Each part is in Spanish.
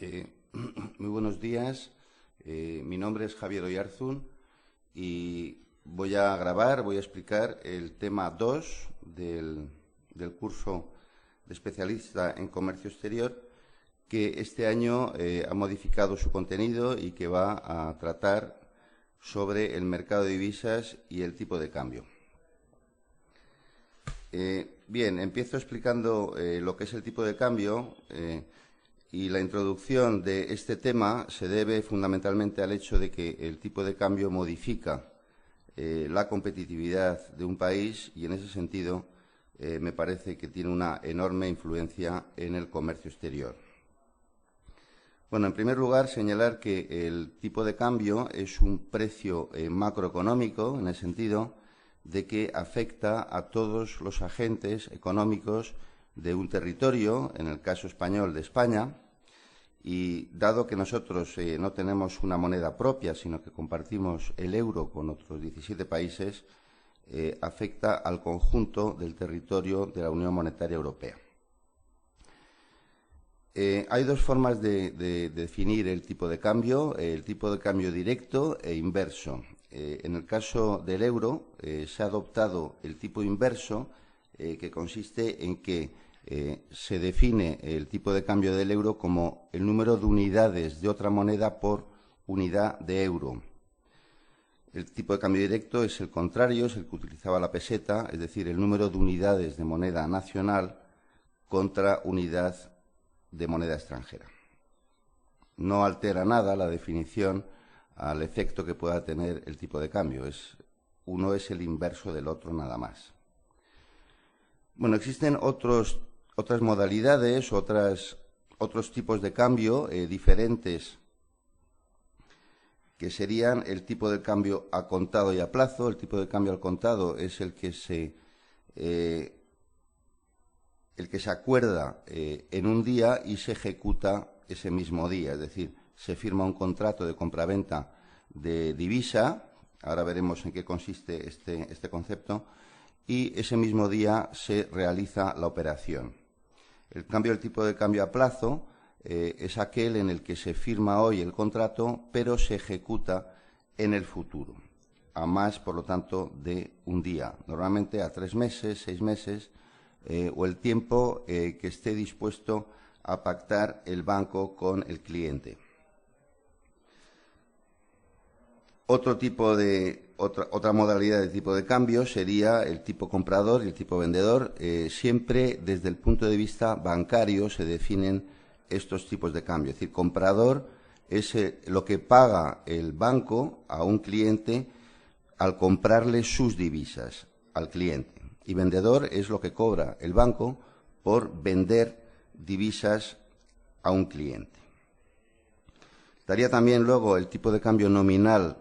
Eh, Muy buenos días. Mi nombre es Javier Oyarzún y voy a explicar el tema 2 del curso de especialista en comercio exterior, que este año ha modificado su contenido y que va a tratar sobre el mercado de divisas y el tipo de cambio. Bien, empiezo explicando lo que es el tipo de cambio. Y la introducción de este tema se debe fundamentalmente al hecho de que el tipo de cambio modifica la competitividad de un país y, en ese sentido, me parece que tiene una enorme influencia en el comercio exterior. Bueno, en primer lugar, señalar que el tipo de cambio es un precio macroeconómico, en el sentido de que afecta a todos los agentes económicos de un territorio, en el caso español de España, y dado que nosotros no tenemos una moneda propia, sino que compartimos el euro con otros 17 países, afecta al conjunto del territorio de la Unión Monetaria Europea. Hay dos formas de definir el tipo de cambio directo e inverso. En el caso del euro se ha adoptado el tipo inverso, que consiste en que se define el tipo de cambio del euro como el número de unidades de otra moneda por unidad de euro. El tipo de cambio directo es el contrario, es el que utilizaba la peseta, es decir, el número de unidades de moneda nacional contra unidad de moneda extranjera. No altera nada la definición al efecto que pueda tener el tipo de cambio. Uno es el inverso del otro, nada más. Bueno, existen otras modalidades, otros tipos de cambio diferentes, que serían el tipo de cambio a contado y a plazo. El tipo de cambio al contado es el que se acuerda en un día y se ejecuta ese mismo día, es decir, se firma un contrato de compraventa de divisa. Ahora veremos en qué consiste este concepto, y ese mismo día se realiza la operación. El cambio del tipo de cambio a plazo es aquel en el que se firma hoy el contrato, pero se ejecuta en el futuro, a más, por lo tanto, de un día, normalmente a 3 meses, 6 meses, o el tiempo que esté dispuesto a pactar el banco con el cliente. Otra modalidad de tipo de cambio sería el tipo comprador y el tipo vendedor. Siempre desde el punto de vista bancario se definen estos tipos de cambio. Es decir, comprador es lo que paga el banco a un cliente al comprarle sus divisas al cliente. Y vendedor es lo que cobra el banco por vender divisas a un cliente. Daría también luego el tipo de cambio nominal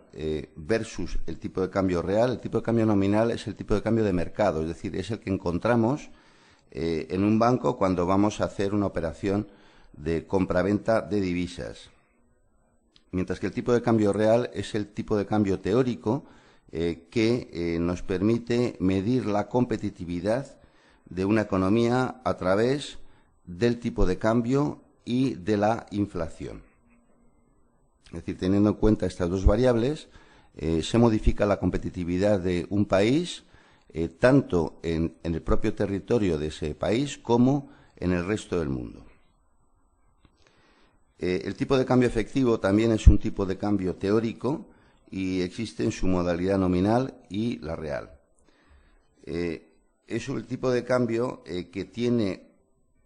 versus el tipo de cambio real. El tipo de cambio nominal es el tipo de cambio de mercado, es decir, es el que encontramos en un banco cuando vamos a hacer una operación de compraventa de divisas. Mientras que el tipo de cambio real es el tipo de cambio teórico que nos permite medir la competitividad de una economía a través del tipo de cambio y de la inflación. Es decir, teniendo en cuenta estas dos variables, se modifica la competitividad de un país, tanto en el propio territorio de ese país como en el resto del mundo. El tipo de cambio efectivo también es un tipo de cambio teórico y existe en su modalidad nominal y la real. Es el tipo de cambio que tiene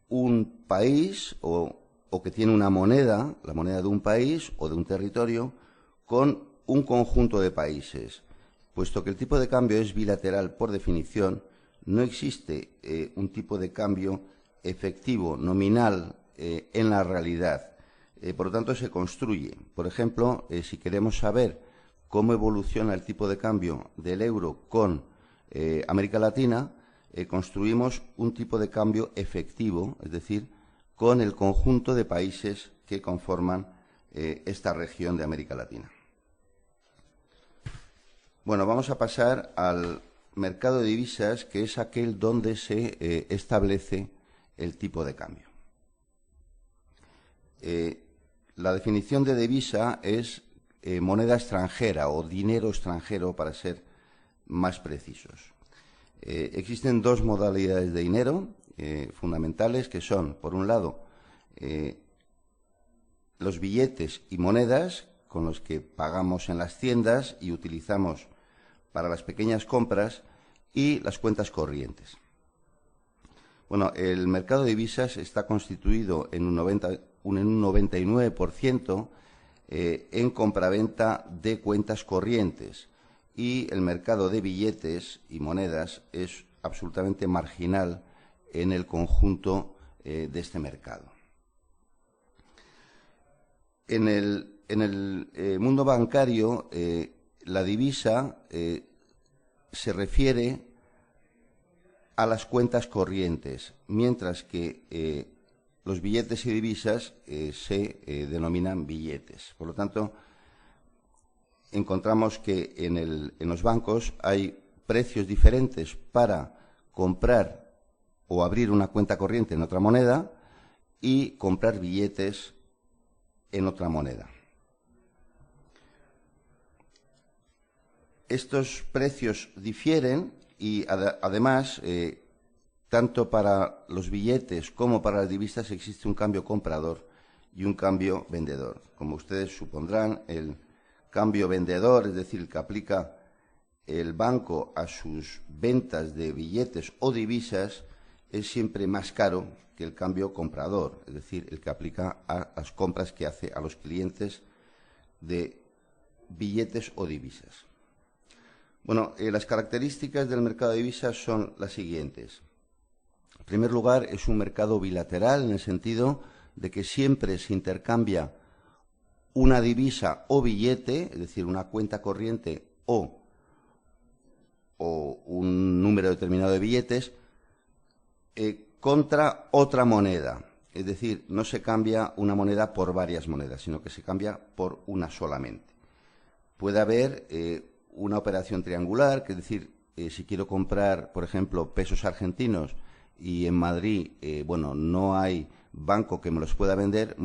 un país o que tiene una moneda, la moneda de un país o de un territorio, con un conjunto de países. Puesto que el tipo de cambio es bilateral por definición, no existe un tipo de cambio efectivo, nominal, en la realidad. Por lo tanto, se construye. Por ejemplo, si queremos saber cómo evoluciona el tipo de cambio del euro con América Latina, construimos un tipo de cambio efectivo, es decir, con el conjunto de países que conforman esta región de América Latina. Bueno, vamos a pasar al mercado de divisas, que es aquel donde se establece el tipo de cambio. La definición de divisa es moneda extranjera o dinero extranjero, para ser más precisos. Existen dos modalidades de dinero fundamentales, que son, por un lado, los billetes y monedas con los que pagamos en las tiendas y utilizamos para las pequeñas compras, y las cuentas corrientes. Bueno, el mercado de divisas está constituido en un 99% en compraventa de cuentas corrientes, y el mercado de billetes y monedas es absolutamente marginal en el conjunto de este mercado. En el mundo bancario, la divisa se refiere a las cuentas corrientes, mientras que los billetes y divisas se denominan billetes. Por lo tanto, encontramos que en los bancos hay precios diferentes para comprar o abrir una cuenta corriente en otra moneda y comprar billetes en otra moneda. Estos precios difieren y además, tanto para los billetes como para las divisas existe un cambio comprador y un cambio vendedor. Como ustedes supondrán, el cambio vendedor, es decir, el que aplica el banco a sus ventas de billetes o divisas, es siempre más caro que el cambio comprador, es decir, el que aplica a las compras que hace a los clientes de billetes o divisas. Bueno, las características del mercado de divisas son las siguientes. En primer lugar, es un mercado bilateral, en el sentido de que siempre se intercambia una divisa o billete, es decir, una cuenta corriente o un número determinado de billetes, contra otra moneda. Es decir, no se cambia una moneda por varias monedas, sino que se cambia por una solamente. Puede haber una operación triangular, que es decir, si quiero comprar, por ejemplo, pesos argentinos y en Madrid, no hay banco que me los pueda vender,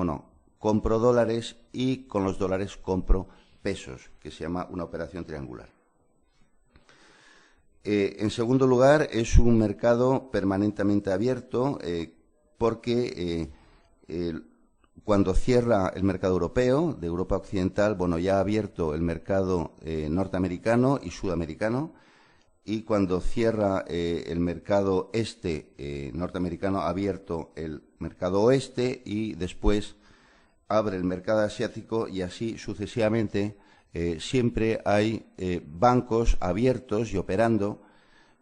compro dólares y con los dólares compro pesos, que se llama una operación triangular. En segundo lugar, es un mercado permanentemente abierto porque cuando cierra el mercado europeo, de Europa Occidental, ya ha abierto el mercado norteamericano y sudamericano, y cuando cierra el mercado norteamericano, ha abierto el mercado oeste y después abre el mercado asiático, y así sucesivamente. Siempre hay bancos abiertos y operando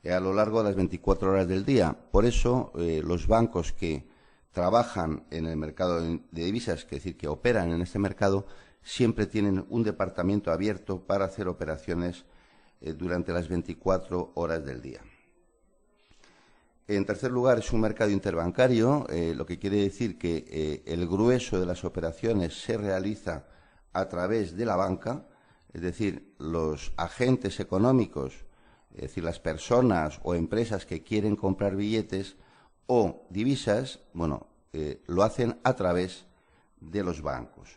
a lo largo de las 24 horas del día. Por eso, los bancos que trabajan en el mercado de divisas, es decir, que operan en este mercado, siempre tienen un departamento abierto para hacer operaciones durante las 24 horas del día. En tercer lugar, es un mercado interbancario, lo que quiere decir que el grueso de las operaciones se realiza a través de la banca, es decir, los agentes económicos, es decir, las personas o empresas que quieren comprar billetes o divisas, lo hacen a través de los bancos.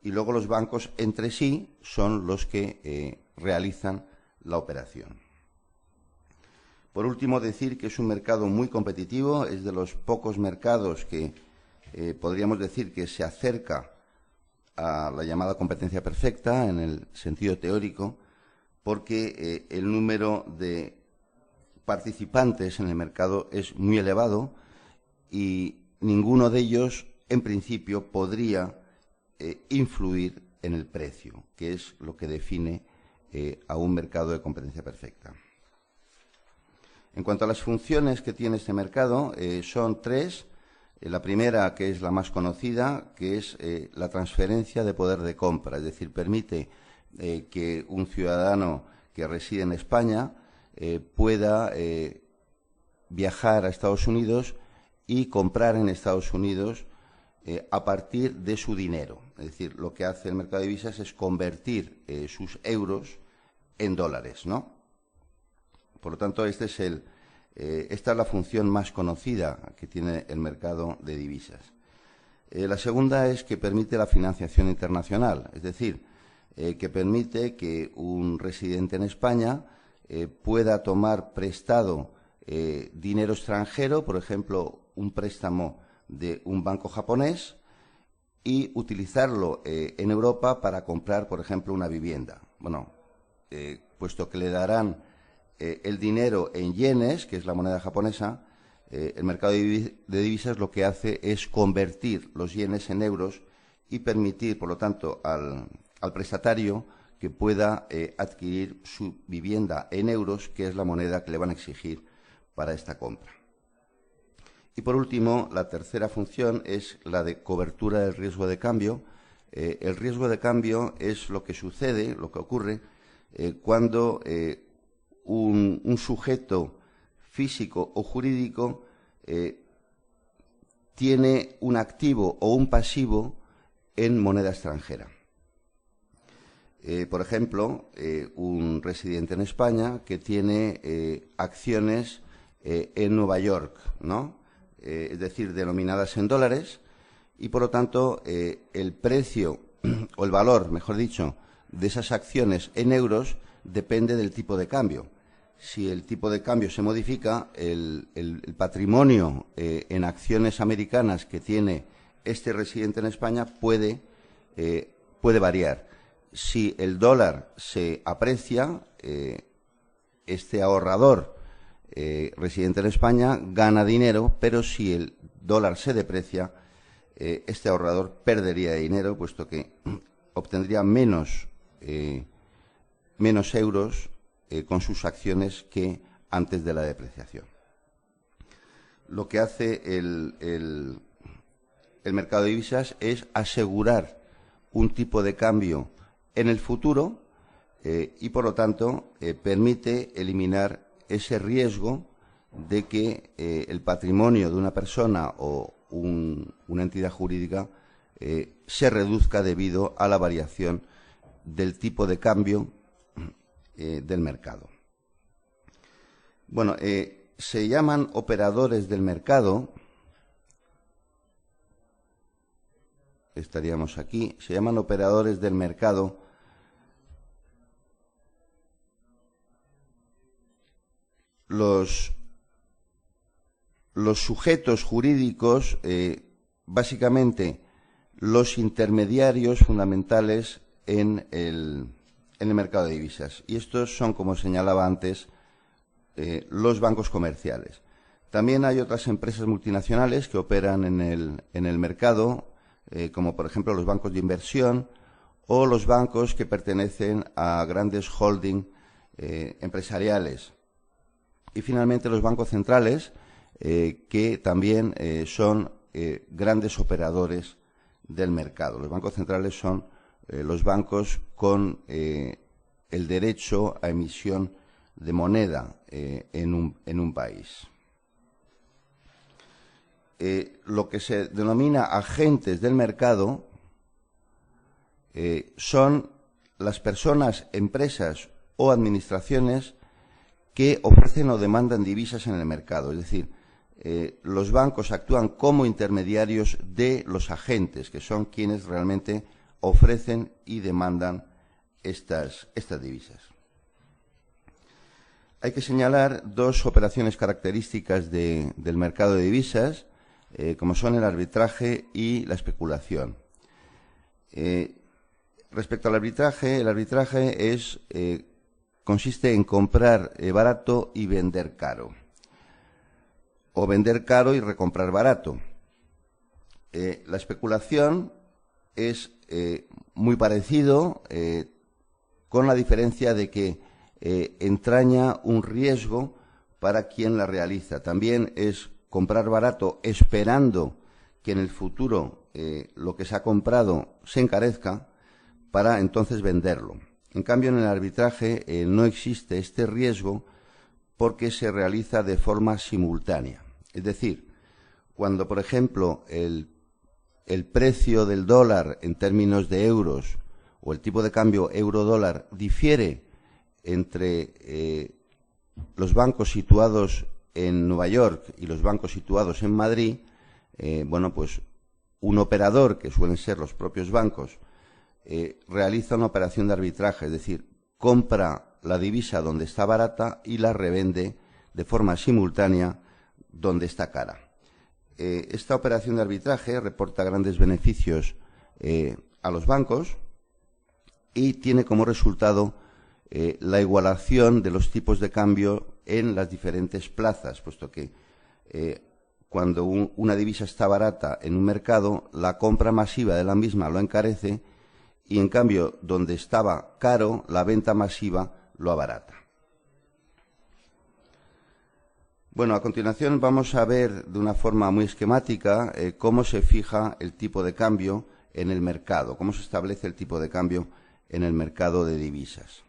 Y luego los bancos entre sí son los que realizan la operación. Por último, decir que es un mercado muy competitivo, es de los pocos mercados que podríamos decir que se acerca a la llamada competencia perfecta en el sentido teórico, porque el número de participantes en el mercado es muy elevado y ninguno de ellos, en principio, podría influir en el precio, que es lo que define a un mercado de competencia perfecta. En cuanto a las funciones que tiene este mercado, son tres. La primera, que es la más conocida, que es la transferencia de poder de compra, es decir, permite que un ciudadano que reside en España pueda viajar a Estados Unidos y comprar en Estados Unidos a partir de su dinero. Es decir, lo que hace el mercado de divisas es convertir sus euros en dólares, ¿no? Por lo tanto, esta es la función más conocida que tiene el mercado de divisas. La segunda es que permite la financiación internacional, es decir, que permite que un residente en España pueda tomar prestado dinero extranjero, por ejemplo, un préstamo de un banco japonés, y utilizarlo en Europa para comprar, por ejemplo, una vivienda. Bueno, puesto que le darán el dinero en yenes, que es la moneda japonesa, el mercado de divisas lo que hace es convertir los yenes en euros y permitir, por lo tanto, al prestatario que pueda adquirir su vivienda en euros, que es la moneda que le van a exigir para esta compra. Y por último, la tercera función es la de cobertura del riesgo de cambio. El riesgo de cambio es lo que sucede, lo que ocurre cuando un sujeto físico o jurídico tiene un activo o un pasivo en moneda extranjera. Por ejemplo, un residente en España que tiene acciones en Nueva York, ¿no? Es decir, denominadas en dólares, y por lo tanto el precio o el valor, mejor dicho, de esas acciones en euros depende del tipo de cambio. Si el tipo de cambio se modifica, el patrimonio en acciones americanas que tiene este residente en España puede variar. Si el dólar se aprecia, este ahorrador residente en España gana dinero, pero si el dólar se deprecia, este ahorrador perdería dinero, puesto que obtendría menos euros con sus acciones que antes de la depreciación. Lo que hace el mercado de divisas es asegurar un tipo de cambio en el futuro y, por lo tanto, permite eliminar ese riesgo de que el patrimonio de una persona o una entidad jurídica se reduzca debido a la variación del tipo de cambio del mercado. Bueno, se llaman operadores del mercado, estaríamos aquí, se llaman operadores del mercado los sujetos jurídicos, básicamente los intermediarios fundamentales en el mercado de divisas. Y estos son, como señalaba antes, los bancos comerciales. También hay otras empresas multinacionales que operan en el mercado, como por ejemplo los bancos de inversión o los bancos que pertenecen a grandes holding empresariales. Y finalmente los bancos centrales, que también son grandes operadores del mercado. Los bancos centrales son los bancos con el derecho a emisión de moneda en un país. Lo que se denomina agentes del mercado son las personas, empresas o administraciones que ofrecen o demandan divisas en el mercado. Es decir, los bancos actúan como intermediarios de los agentes, que son quienes realmente ofrecen y demandan estas divisas. Hay que señalar dos operaciones características del mercado de divisas, como son el arbitraje y la especulación. Respecto al arbitraje, el arbitraje consiste en comprar barato y vender caro, o vender caro y recomprar barato. La especulación es muy parecido, con la diferencia de que entraña un riesgo para quien la realiza. También es comprar barato esperando que en el futuro lo que se ha comprado se encarezca para entonces venderlo. En cambio, en el arbitraje no existe este riesgo porque se realiza de forma simultánea. Es decir, cuando, por ejemplo, el precio del dólar en términos de euros o el tipo de cambio euro-dólar difiere entre los bancos situados en Nueva York y los bancos situados en Madrid, bueno, pues un operador, que suelen ser los propios bancos, realiza una operación de arbitraje, es decir, compra la divisa donde está barata y la revende de forma simultánea donde está cara. Esta operación de arbitraje reporta grandes beneficios a los bancos y tiene como resultado la igualación de los tipos de cambio en las diferentes plazas, puesto que cuando una divisa está barata en un mercado, la compra masiva de la misma lo encarece y, en cambio, donde estaba caro, la venta masiva lo abarata. Bueno, a continuación vamos a ver de una forma muy esquemática cómo se fija el tipo de cambio en el mercado, cómo se establece el tipo de cambio en el mercado de divisas.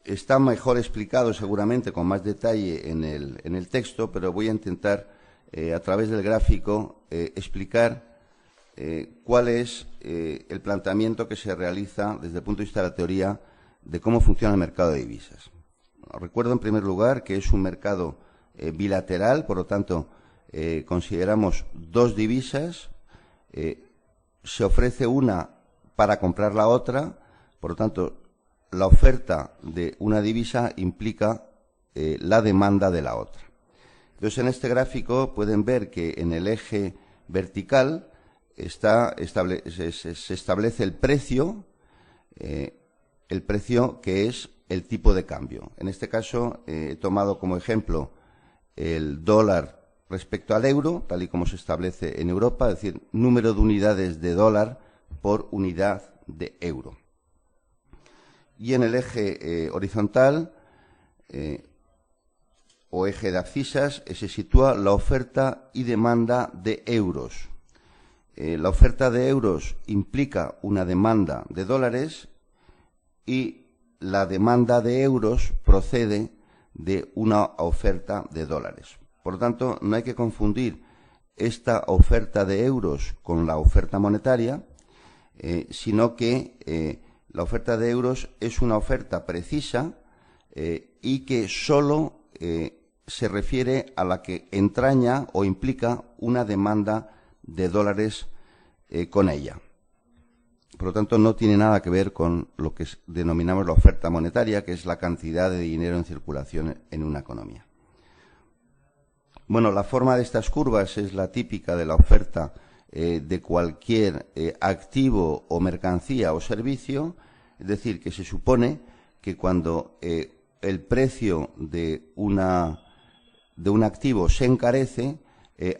Está mejor explicado seguramente con más detalle en el texto, pero voy a intentar a través del gráfico explicar cuál es el planteamiento que se realiza desde el punto de vista de la teoría de cómo funciona el mercado de divisas. Bueno, recuerdo en primer lugar que es un mercado bilateral, por lo tanto consideramos dos divisas, se ofrece una para comprar la otra, por lo tanto la oferta de una divisa implica la demanda de la otra. Entonces, en este gráfico pueden ver que en el eje vertical se establece el precio que es el tipo de cambio. En este caso he tomado como ejemplo el dólar respecto al euro, tal y como se establece en Europa, es decir, número de unidades de dólar por unidad de euro. Y en el eje horizontal o eje de abscisas se sitúa la oferta y demanda de euros. La oferta de euros implica una demanda de dólares y la demanda de euros procede de una oferta de dólares. Por lo tanto, no hay que confundir esta oferta de euros con la oferta monetaria, sino que la oferta de euros es una oferta precisa y que solo se refiere a la que entraña o implica una demanda de dólares con ella. Por lo tanto, no tiene nada que ver con lo que denominamos la oferta monetaria, que es la cantidad de dinero en circulación en una economía. Bueno, la forma de estas curvas es la típica de la oferta de cualquier activo o mercancía o servicio, es decir, que se supone que cuando el precio de un activo se encarece,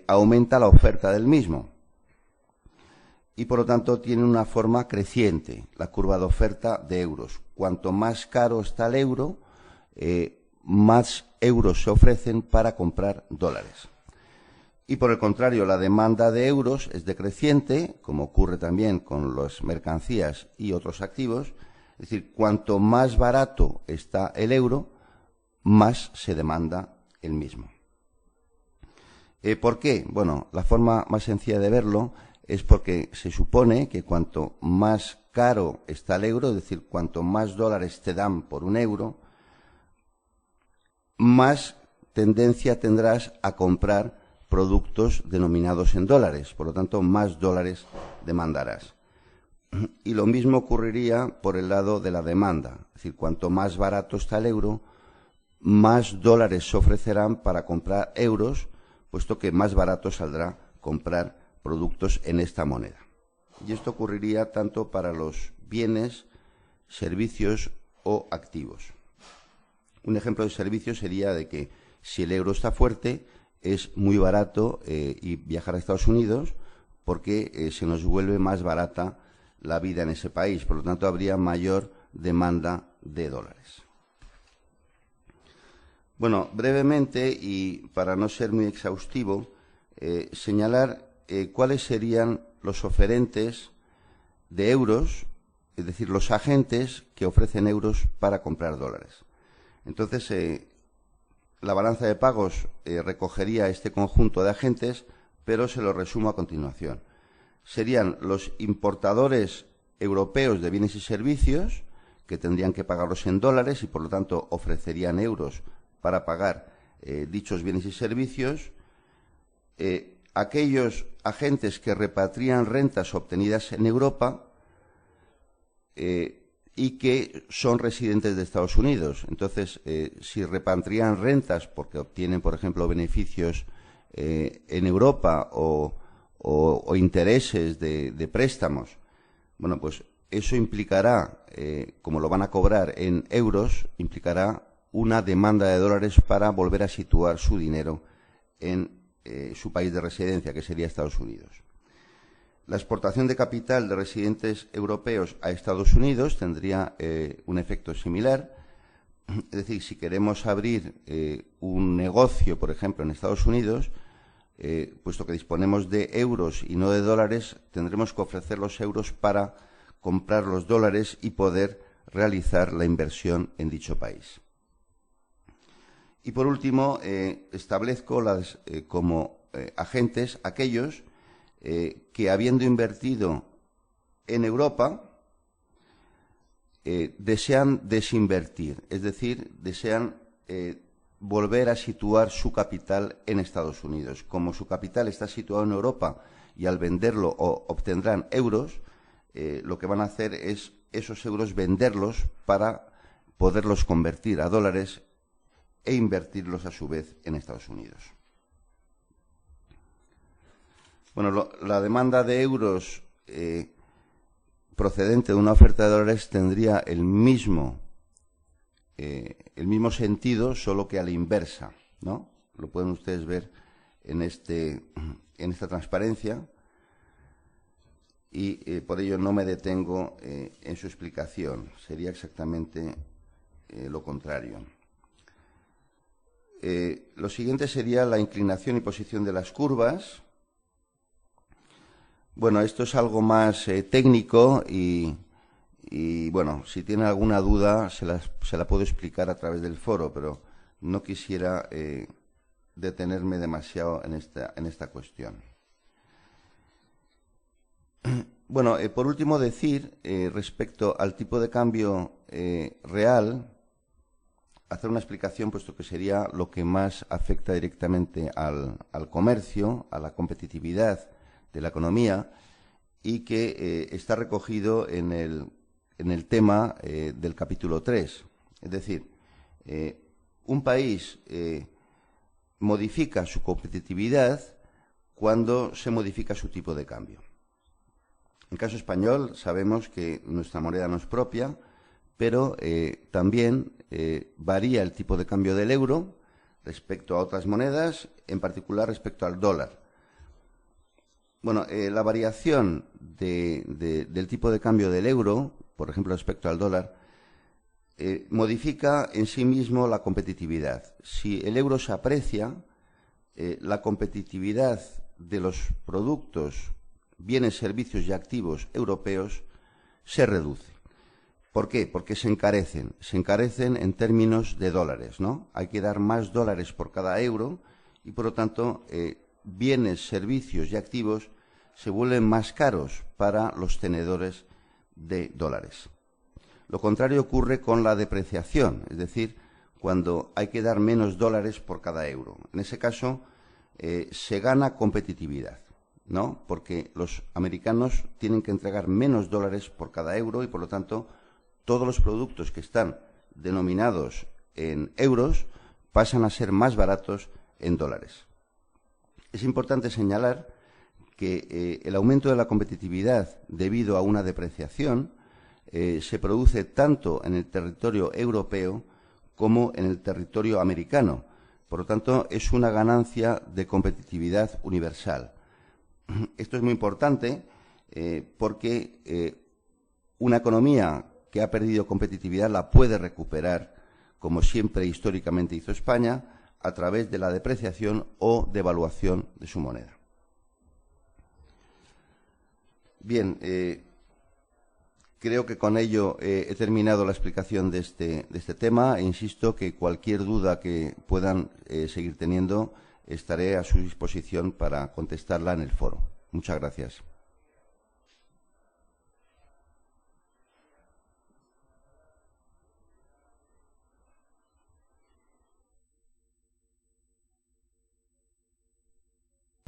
aumenta la oferta del mismo. Y por lo tanto tiene una forma creciente, la curva de oferta de euros. Cuanto más caro está el euro, más euros se ofrecen para comprar dólares. Y por el contrario, la demanda de euros es decreciente, como ocurre también con las mercancías y otros activos. Es decir, cuanto más barato está el euro, más se demanda el mismo. ¿Por qué? Bueno, la forma más sencilla de verlo es porque se supone que cuanto más caro está el euro, es decir, cuanto más dólares te dan por un euro, más tendencia tendrás a comprar productos denominados en dólares, por lo tanto, más dólares demandarás. Y lo mismo ocurriría por el lado de la demanda, es decir, cuanto más barato está el euro, más dólares se ofrecerán para comprar euros, puesto que más barato saldrá comprar productos en esta moneda. Y esto ocurriría tanto para los bienes, servicios o activos. Un ejemplo de servicio sería de que si el euro está fuerte, es muy barato y viajar a Estados Unidos porque se nos vuelve más barata la vida en ese país. Por lo tanto, habría mayor demanda de dólares. Bueno, brevemente y para no ser muy exhaustivo, señalar cuáles serían los oferentes de euros, es decir, los agentes que ofrecen euros para comprar dólares. Entonces, la balanza de pagos recogería este conjunto de agentes, pero se lo resumo a continuación. Serían los importadores europeos de bienes y servicios, que tendrían que pagarlos en dólares y, por lo tanto, ofrecerían euros para pagar dichos bienes y servicios. aquellos agentes que repatrian rentas obtenidas en Europa y que son residentes de Estados Unidos. Entonces, si repatrian rentas porque obtienen, por ejemplo, beneficios en Europa o intereses de préstamos, bueno, pues eso implicará, como lo van a cobrar en euros, implicará una demanda de dólares para volver a situar su dinero en su país de residencia, que sería Estados Unidos. La exportación de capital de residentes europeos a Estados Unidos tendría un efecto similar. Es decir, si queremos abrir un negocio, por ejemplo, en Estados Unidos, puesto que disponemos de euros y no de dólares, tendremos que ofrecer los euros para comprar los dólares y poder realizar la inversión en dicho país. Y por último, establezco como agentes aquellos que, habiendo invertido en Europa, desean desinvertir, es decir, desean volver a situar su capital en Estados Unidos. Como su capital está situado en Europa y al venderlo obtendrán euros, lo que van a hacer es esos euros venderlos para poderlos convertir a dólares e invertirlos a su vez en Estados Unidos. Bueno, la demanda de euros procedente de una oferta de dólares tendría el mismo sentido, solo que a la inversa, ¿no? Lo pueden ustedes ver en esta transparencia y por ello no me detengo en su explicación. Sería exactamente lo contrario. Lo siguiente sería la inclinación y posición de las curvas. Bueno, esto es algo más técnico y bueno, si tienen alguna duda se la puedo explicar a través del foro, pero no quisiera detenerme demasiado en esta cuestión. Bueno, por último decir, respecto al tipo de cambio real, hacer una explicación, puesto que sería lo que más afecta directamente al comercio, a la competitividad de la economía, y que está recogido en el tema del capítulo 3. Es decir, un país modifica su competitividad cuando se modifica su tipo de cambio. En el caso español sabemos que nuestra moneda no es propia, pero también varía el tipo de cambio del euro respecto a otras monedas, en particular respecto al dólar. Bueno, la variación del tipo de cambio del euro, por ejemplo, respecto al dólar, modifica en sí mismo la competitividad. Si el euro se aprecia, la competitividad de los productos, bienes, servicios y activos europeos se reduce. ¿Por qué? Porque se encarecen en términos de dólares, ¿no? Hay que dar más dólares por cada euro y, por lo tanto, bienes, servicios y activos se vuelven más caros para los tenedores de dólares. Lo contrario ocurre con la depreciación, es decir, cuando hay que dar menos dólares por cada euro. En ese caso, se gana competitividad, ¿no? Porque los americanos tienen que entregar menos dólares por cada euro y, por lo tanto, todos los productos que están denominados en euros pasan a ser más baratos en dólares. Es importante señalar que el aumento de la competitividad debido a una depreciación se produce tanto en el territorio europeo como en el territorio americano. Por lo tanto, es una ganancia de competitividad universal. Esto es muy importante porque una economía que ha perdido competitividad la puede recuperar, como siempre históricamente hizo España, a través de la depreciación o devaluación de su moneda. Bien, creo que con ello he terminado la explicación de este tema e insisto que cualquier duda que puedan seguir teniendo estaré a su disposición para contestarla en el foro. Muchas gracias.